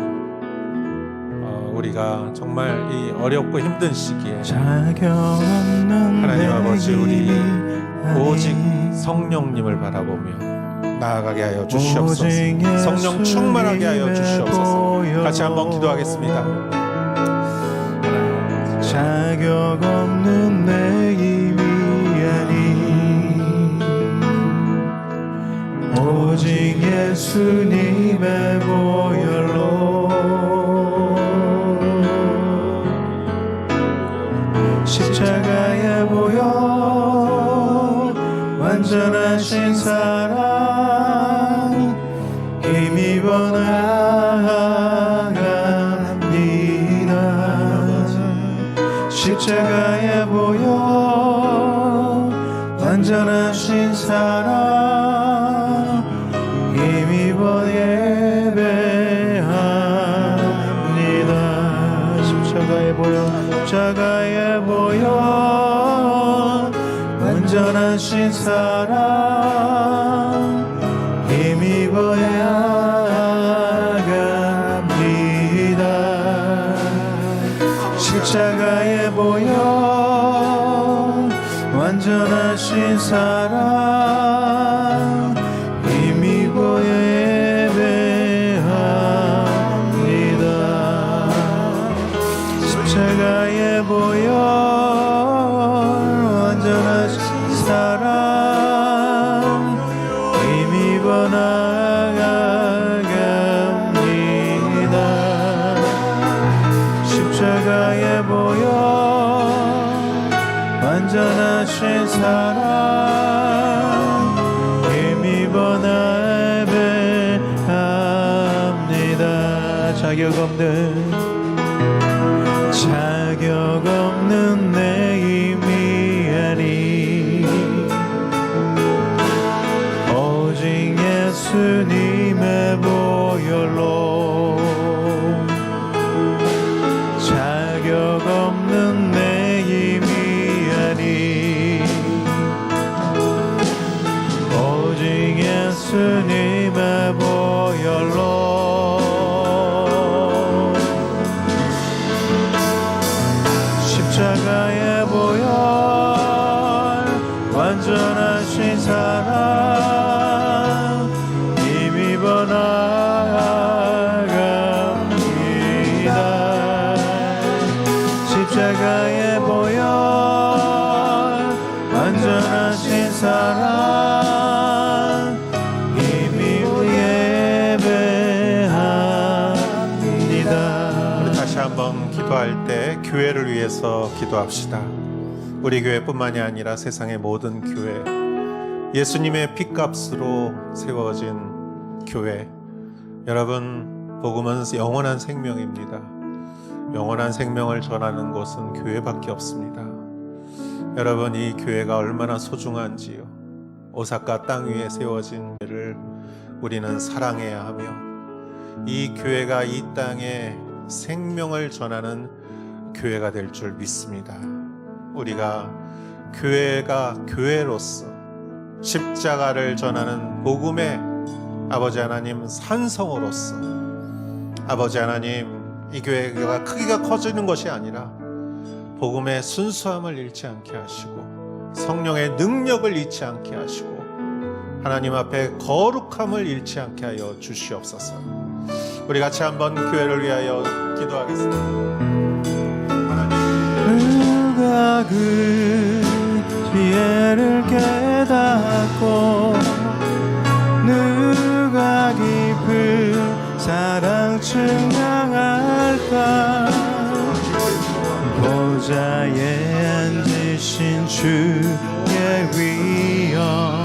우리가 정말 이 어렵고 힘든 시기에 하나님 아버지 우리 오직 성령님을 바라보며 나아가게 하여 주시옵소서. 성령 충만하게 하여 주시옵소서. 같이 한번 기도하겠습니다. 자격 없는 내 힘이 아닌 오직 예수님의 보혈로 십자가의 보혈 완전하신 사랑 힘입어 나아갑니다. 십자가의 보혈 완전하신 사랑 힘입어야 합니다. 십자가에 보여 완전하신 사랑 힘입어야 예배합니다. 십자가에 보여 완전하신 사랑 힘입어 나아갑니다. 십자가에 보여 완전하신 사랑 힘입어 나아갑니다. 자격 없는 내 힘이 아니 오직 예수님의 보혈로 자격 없는 내 힘이 아니 오직 예수님의 보혈로 십자가에 보혈 완전하신 사랑 힘입어 나아갑니다. 십자가에 보혈 완전하신 사랑 힘입어 예배합니다. 우리 다시 한번 기도할 때 교회를 위해서 기도합시다. 우리 교회뿐만이 아니라 세상의 모든 교회, 예수님의 핏값으로 세워진 교회. 여러분, 복음은 영원한 생명입니다. 영원한 생명을 전하는 곳은 교회밖에 없습니다. 여러분, 이 교회가 얼마나 소중한지요. 오사카 땅 위에 세워진 교회를 우리는 사랑해야 하며 이 교회가 이 땅에 생명을 전하는 교회가 될 줄 믿습니다. 우리가 교회가 교회로서 십자가를 전하는 복음의 아버지 하나님 산성으로서 아버지 하나님, 이 교회가 크기가 커지는 것이 아니라 복음의 순수함을 잃지 않게 하시고 성령의 능력을 잃지 않게 하시고 하나님 앞에 거룩함을 잃지 않게 하여 주시옵소서. 우리 같이 한번 교회를 위하여 기도하겠습니다. 누가 그 지혜를 깨닫고 누가 깊은 사랑 증명할까. 보좌에 앉으신 주의 위엄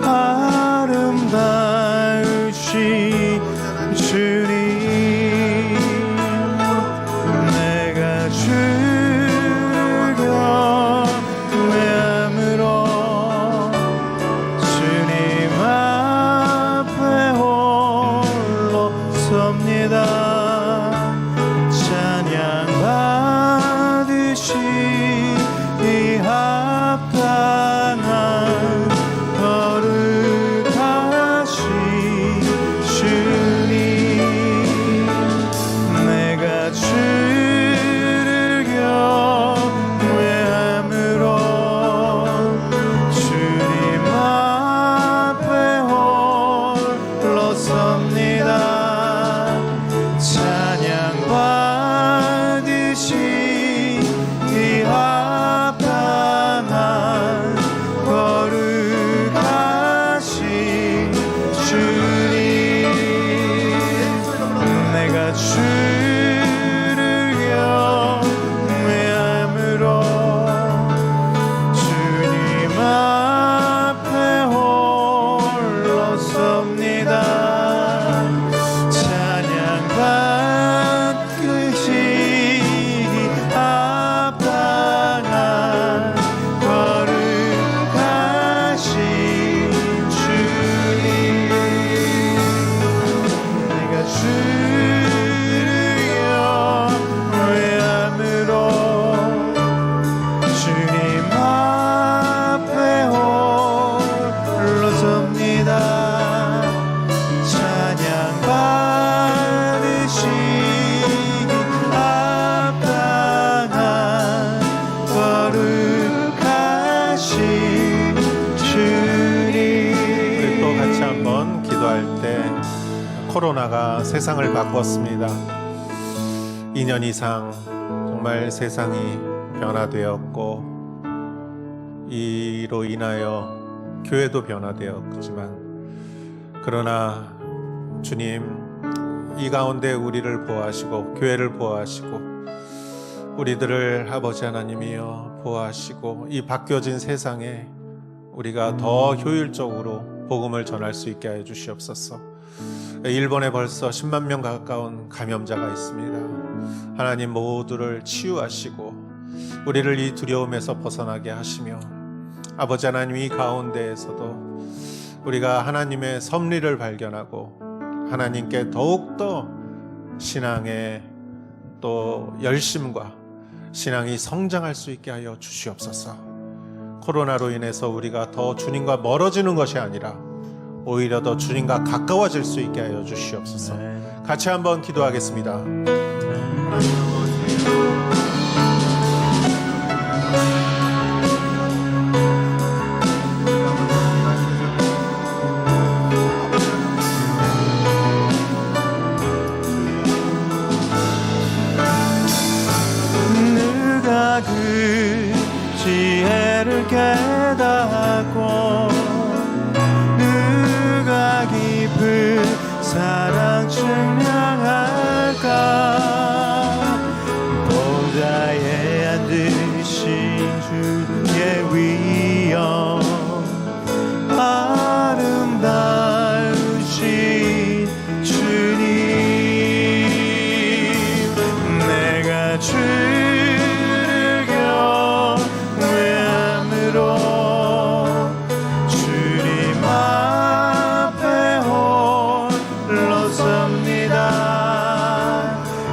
아름다우신 주님, 내가 주를 경외함으로 주님 앞에 홀로 섭니다. 기도할 때 코로나가 세상을 바꿨습니다. 2년 이상 정말 세상이 변화되었고 이로 인하여 교회도 변화되었지만 그러나 주님 이 가운데 우리를 보호하시고 교회를 보호하시고 우리들을 아버지 하나님이여 보호하시고 이 바뀌어진 세상에 우리가 더 효율적으로 복음을 전할 수 있게 하여 주시옵소서. 일본에 벌써 10만 명 가까운 감염자가 있습니다. 하나님 모두를 치유하시고 우리를 이 두려움에서 벗어나게 하시며 아버지 하나님 이 가운데에서도 우리가 하나님의 섭리를 발견하고 하나님께 더욱더 신앙의 또 열심과 신앙이 성장할 수 있게 하여 주시옵소서. 코로나로 인해서 우리가 더 주님과 멀어지는 것이 아니라 오히려 더 주님과 가까워질 수 있게 하여 주시옵소서. 같이 한번 기도하겠습니다. 누가 그 지혜를 깨닫고 누가 깊은 사랑 증명할까. 보좌에 앉으신 주의 위엄 아름다우신 주님, 내가 주를 경외함으로 주님 앞에 홀로 섭니다.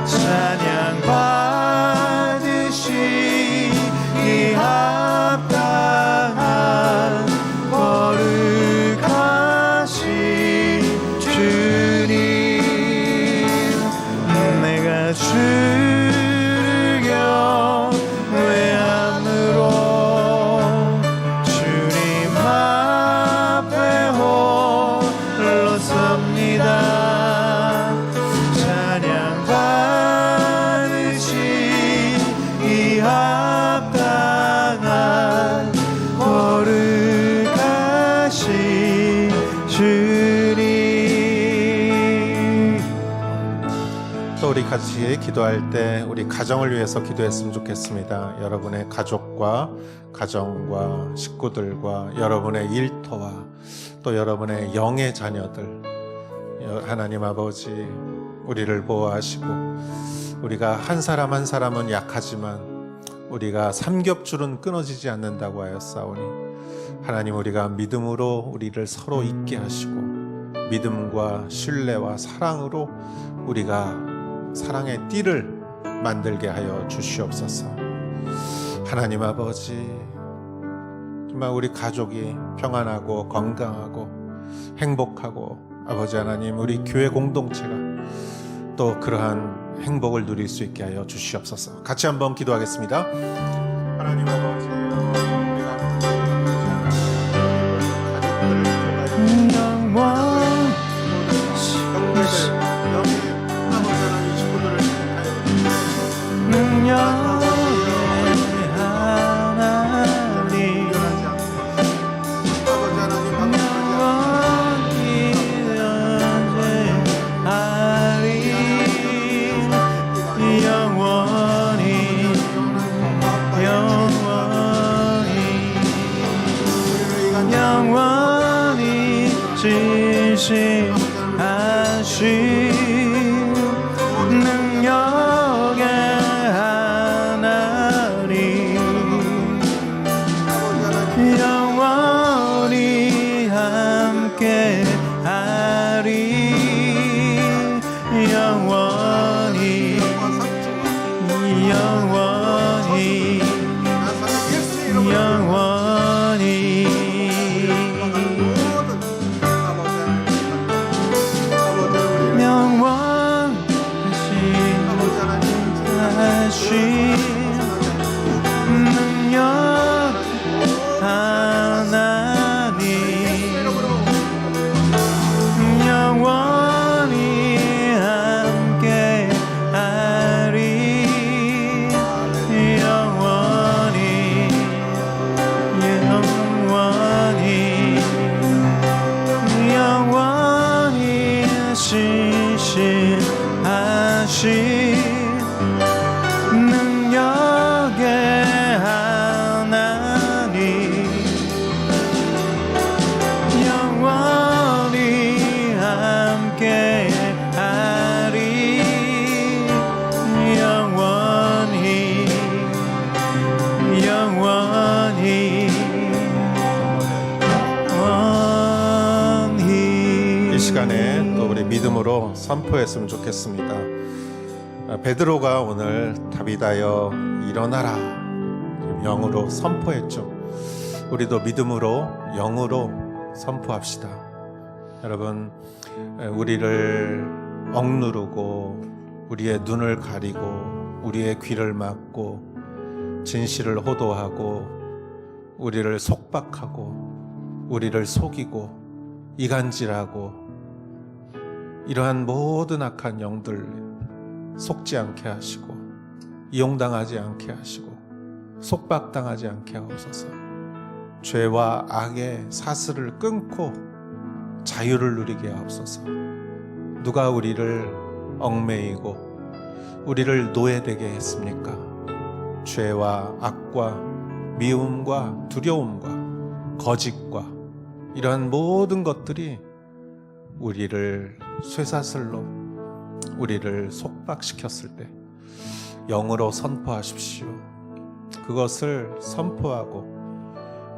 찬양 받으시기 합당한 거룩하신 주님, 내가 주를 경외함으로 주님 앞에 홀로 섭니다. 찬양 받으시기 합당한 거룩하신 주님. 또 우리 같이 기도할 때 우리 가정을 위해서 기도했으면 좋겠습니다. 여러분의 가족과 가정과 식구들과 여러분의 일터와 또 여러분의 영의 자녀들, 하나님 아버지 우리를 보호하시고 우리가 한 사람 한 사람은 약하지만 우리가 삼겹줄은 끊어지지 않는다고 하였사오니 하나님 우리가 믿음으로 우리를 서로 있게 하시고 믿음과 신뢰와 사랑으로 우리가 사랑의 띠를 만들게 하여 주시옵소서. 하나님 아버지 정말 우리 가족이 평안하고 건강하고 행복하고 아버지 하나님 우리 교회 공동체가 또 그러한 행복을 누릴 수 있게 하여 주시옵소서. 같이 한번 기도하겠습니다. 하나님 아버지 우리가 가족들을 영원 능력의 하나님 영원히 진실하신 능력의 하나님 영원히 함께하리 영원히 영원히 영원히 영원하신 능력 하나님 시간에 또 우리 믿음으로 선포했으면 좋겠습니다. 베드로가 오늘 다비다여 일어나라 영으로 선포했죠. 우리도 믿음으로 영으로 선포합시다. 여러분, 우리를 억누르고 우리의 눈을 가리고 우리의 귀를 막고 진실을 호도하고 우리를 속박하고 우리를 속이고 이간질하고 이러한 모든 악한 영들 속지 않게 하시고 이용당하지 않게 하시고 속박당하지 않게 하옵소서. 죄와 악의 사슬을 끊고 자유를 누리게 하옵소서. 누가 우리를 얽매이고 우리를 노예되게 했습니까? 죄와 악과 미움과 두려움과 거짓과 이러한 모든 것들이 우리를 쇠사슬로 우리를 속박시켰을 때 영으로 선포하십시오. 그것을 선포하고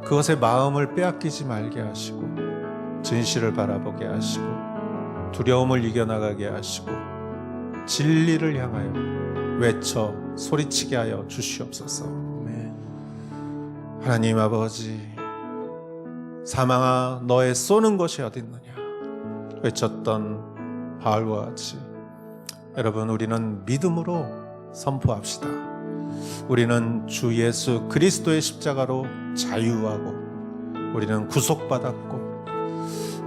그것의 마음을 빼앗기지 말게 하시고 진실을 바라보게 하시고 두려움을 이겨나가게 하시고 진리를 향하여 외쳐 소리치게 하여 주시옵소서. 하나님 아버지, 사망아 너의 쏘는 것이 어딨느냐 외쳤던 바울과 같이 여러분, 우리는 믿음으로 선포합시다. 우리는 주 예수 그리스도의 십자가로 자유하고 우리는 구속받았고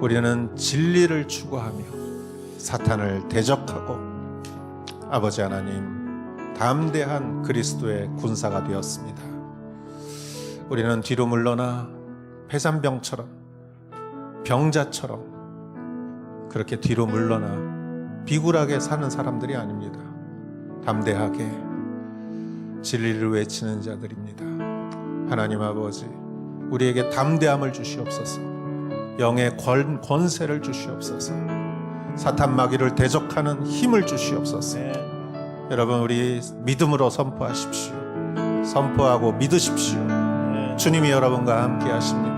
우리는 진리를 추구하며 사탄을 대적하고 아버지 하나님 담대한 그리스도의 군사가 되었습니다. 우리는 뒤로 물러나 폐산병처럼 병자처럼 그렇게 뒤로 물러나 비굴하게 사는 사람들이 아닙니다. 담대하게 진리를 외치는 자들입니다. 하나님 아버지, 우리에게 담대함을 주시옵소서. 영의 권세를 주시옵소서. 사탄 마귀를 대적하는 힘을 주시옵소서. 여러분, 우리 믿음으로 선포하십시오. 선포하고 믿으십시오. 주님이 여러분과 함께 하십니다.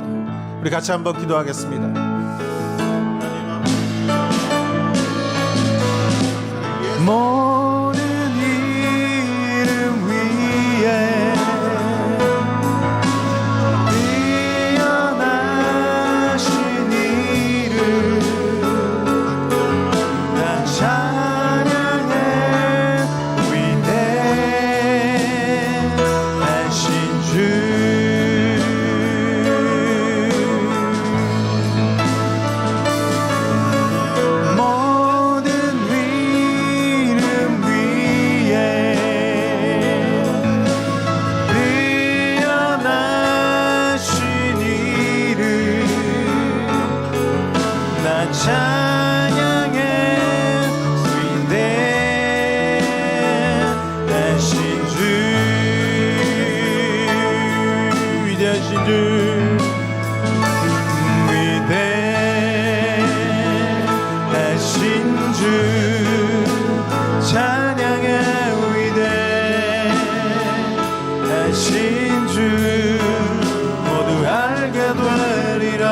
우리 같이 한번 기도하겠습니다. 모든 이름 위에 뛰어나신 이름 나 찬양해 위대하신 주 찬양해 위대하신 주 위대하신 주 위대하신 주 찬양해 위대하신 주 모두 알게 되리라.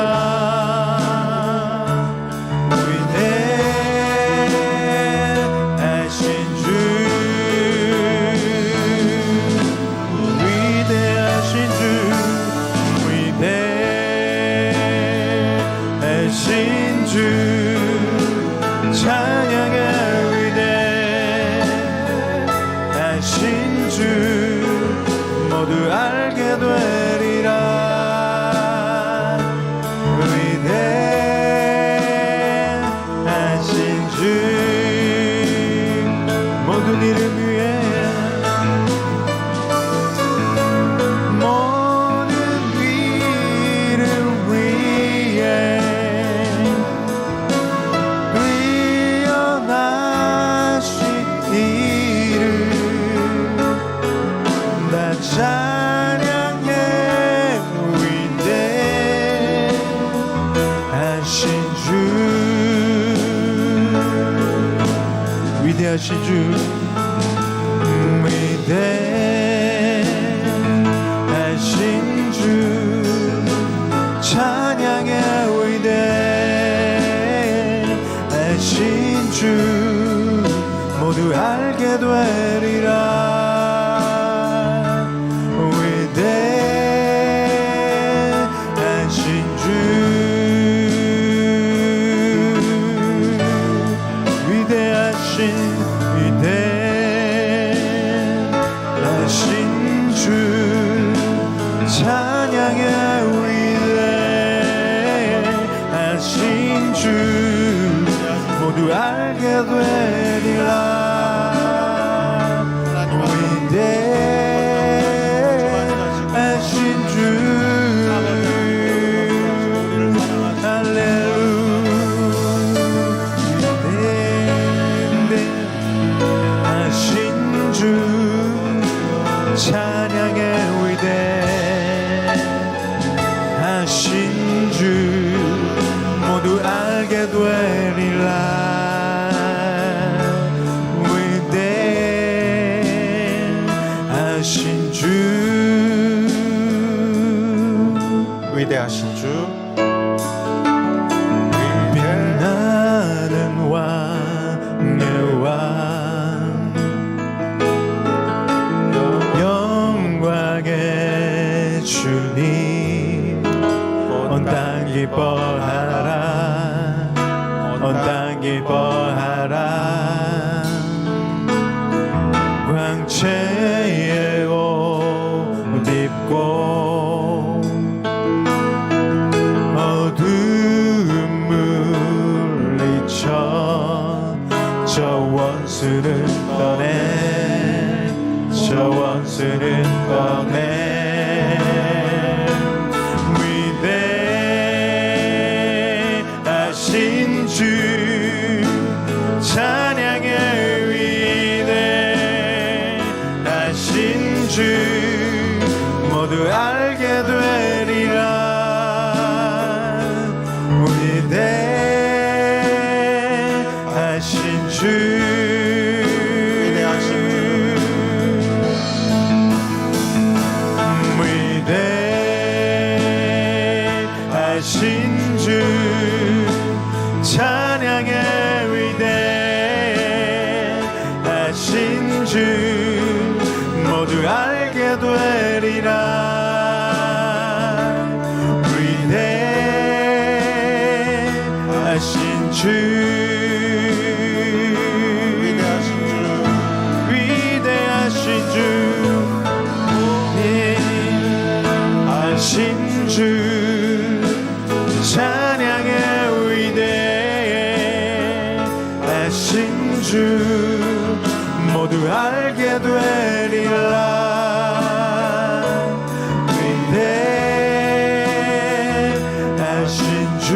찬양의 위대하신 주 모두 알게 되리라. 위대하신 주 모든 이름 위에 모든 이름 위에 찬양해 위대하신 주 위대하신 주 위대하신 주 찬양해 위대하신 되리라. 위대하신 주, 위대하신 주, 찬양의 위대하신 주, 모두 알게 되리라. 위대하신 주, 위대하신 주, 찬양의 위대하신 주, 모두 알게 되리라. 위대하신 주, 위대하신 주, 빛나는 왕의 왕, 영광의 주님, 온 땅 기뻐하라, 온 땅 기뻐하라. 광채에 옷 입고 어두움 물리쳐 저 원수를 떠내, 저 원수를 떠내. 위대하신 주, 찬양의 위대하신 주, 모두 알게 되리라. 위대하신 주, 위대하신 위대하신 주, 찬양의 위대하신 주, 모두 알게 되리라. 위대하신 주, 위대하신 주, 위대하신 주, 위대하신 주, 찬양의 위대하신 주, 모두 알게 되리라. 위대하신 주.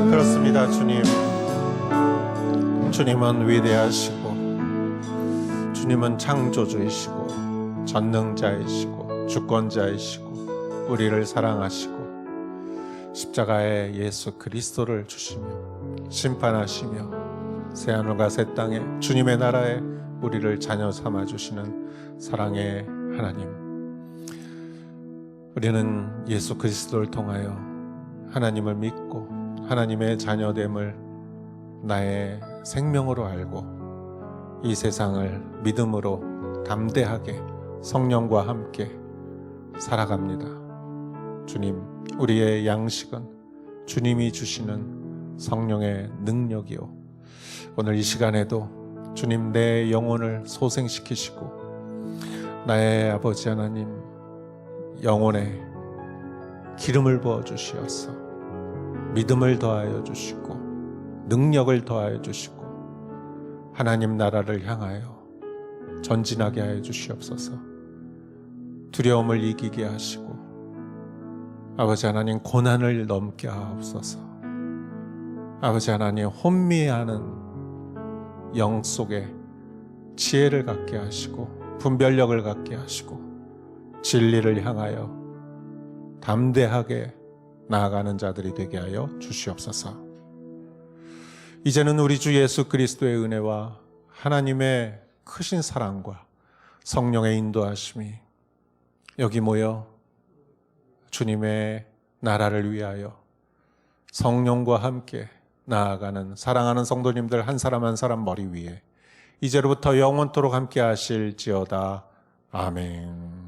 그렇습니다. 주님은 위대하시고, 주님은 창조주이시고, 전능자이시고, 주권자이시고, 우리를 사랑하시고, 십자가에 예수 그리스도를 주시며 심판하시며 새하늘과 새 땅에 주님의 나라에 우리를 자녀 삼아 주시는 사랑의 하나님, 우리는 예수 그리스도를 통하여 하나님을 믿고 하나님의 자녀됨을 나의 생명으로 알고 이 세상을 믿음으로 담대하게 성령과 함께 살아갑니다. 주님, 우리의 양식은 주님이 주시는 성령의 능력이요, 오늘 이 시간에도 주님 내 영혼을 소생시키시고 나의 아버지 하나님 영혼에 기름을 부어 주시어서 믿음을 더하여 주시고 능력을 더하여 주시고 하나님 나라를 향하여 전진하게 하여 주시옵소서. 두려움을 이기게 하시고 아버지 하나님 고난을 넘게 하옵소서. 아버지 하나님 혼미하는 영 속에 지혜를 갖게 하시고 분별력을 갖게 하시고 진리를 향하여 담대하게 나아가는 자들이 되게 하여 주시옵소서. 이제는 우리 주 예수 그리스도의 은혜와 하나님의 크신 사랑과 성령의 인도하심이 여기 모여 주님의 나라를 위하여 성령과 함께 나아가는 사랑하는 성도님들 한 사람 한 사람 머리 위에 이제로부터 영원토록 함께 하실지어다. 아멘.